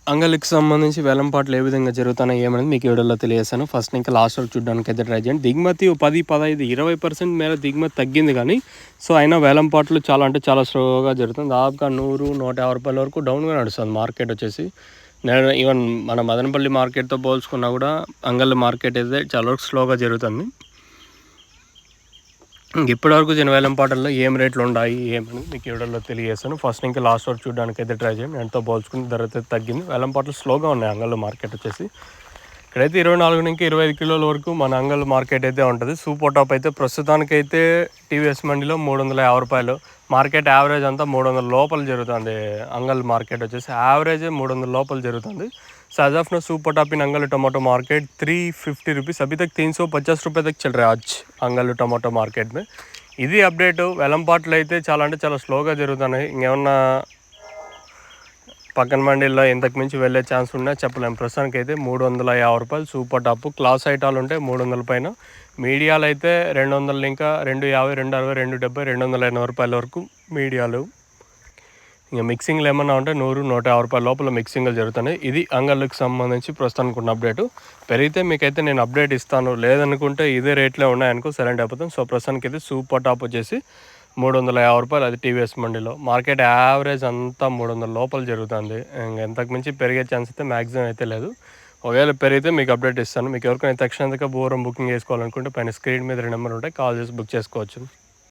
అంగళ్ళకి సంబంధించి వేలంపాట్లు ఏ విధంగా జరుగుతున్నాయి ఏమనేది మీకు వీడియోలో తెలియజేస్తాను. ఫస్ట్ ఇంకా లాస్ట్ వరకు చూడడానికి అయితే ట్రై చేయండి. దిగుమతి 10, 15, 20% మేర దిగుమతి తగ్గింది కానీ అయినా వేలంపాట్లు చాలా అంటే చాలా స్లోగా జరుగుతుంది. దాదాపుగా 100, 150 రూపాయల వరకు డౌన్గా నడుస్తుంది మార్కెట్ వచ్చేసి. నేను ఈవెన్ మన మదనపల్లి మార్కెట్తో పోల్చుకున్నా కూడా అంగళ్ళ మార్కెట్ అయితే చాలా వరకు స్లోగా జరుగుతుంది. ఇప్పటివరకు జరిగిన వేలంపాటల్లో ఏం రేట్లు ఉన్నాయి ఏమని మీకు వీడియోలో తెలియజేస్తాను. ఫస్ట్ ఇంకా లాస్ట్ వరకు చూడడానికి అయితే ట్రై చేయండి. ఎంతో పోల్చుకుని ధర అయితే తగ్గింది. వేలంపాటలు స్లోగా ఉన్నాయి అంగళ్ళ మార్కెట్ వచ్చేసి. ఇక్కడైతే 24 నుంచి 25 కిలోల వరకు మన అంగళ్ళ మార్కెట్ అయితే ఉంటుంది. సూపర్ టాప్ అయితే ప్రస్తుతానికైతే టీవీఎస్ మండిలో 350 రూపాయలు. మార్కెట్ యావరేజ్ అంతా 300 లోపల జరుగుతుంది. అంగళ్ళ మార్కెట్ వచ్చేసి యావరేజ్ 300 లోపల జరుగుతుంది. So as of now super top in अंगल टमाटो मार्केट 350 रुपीज़ अभी तक 350 रुपये तक चल रहा है आज अंगल टमाटो मार्केट में. ఇది అప్డేట్. వేలంపాట్లు అయితే చాలా అంటే చాలా స్లోగా జరుగుతున్నాయి. ఇంకేమన్నా పక్కన మండీల్లో ఇంతకు మించి వెళ్ళే ఛాన్స్ ఉన్నా చెప్పలేము. ప్రస్తుతానికి అయితే 350 రూపాయలు సూపర్ టాప్. క్లాస్ ఐటాలు ఉంటే 300 పైన, మీడియాలు అయితే 200 ఇంకా 250, 260, 270, 280 రూపాయల వరకు మీడియాలు. ఇంకా మిక్సింగ్లు ఏమన్నా ఉంటే 100, 150 రూపాయల లోపల మిక్సింగ్లు జరుగుతున్నాయి. ఇది అంగళ్ళకి సంబంధించి ప్రస్తుతానికి ఉన్న అప్డేటు. పెరిగితే మీకైతే నేను అప్డేట్ ఇస్తాను, లేదనుకుంటే ఇదే రేట్లే ఉన్నాయనుకో సైలెంట్ అయిపోతాం. సో ప్రస్తుతానికి అయితే సూపర్ టాప్ వచ్చేసి 350 రూపాయలు, అది టీవీఎస్ మండీలో. మార్కెట్ యావరేజ్ అంతా 300 లోపల జరుగుతుంది. ఇంతకు మించి పెరిగే ఛాన్స్ అయితే మ్యాక్సిమం అయితే లేదు. ఒకవేళ పెరిగితే మీకు అప్డేట్ ఇస్తాను. మీకు ఎవరికైనా తక్షణంగా బూరం బుకింగ్ చేసుకోవాలనుకుంటే పైన స్క్రీన్ మీద 2 నెంబర్ ఉంటాయి, కాల్ చేసి బుక్ చేసుకోవచ్చు.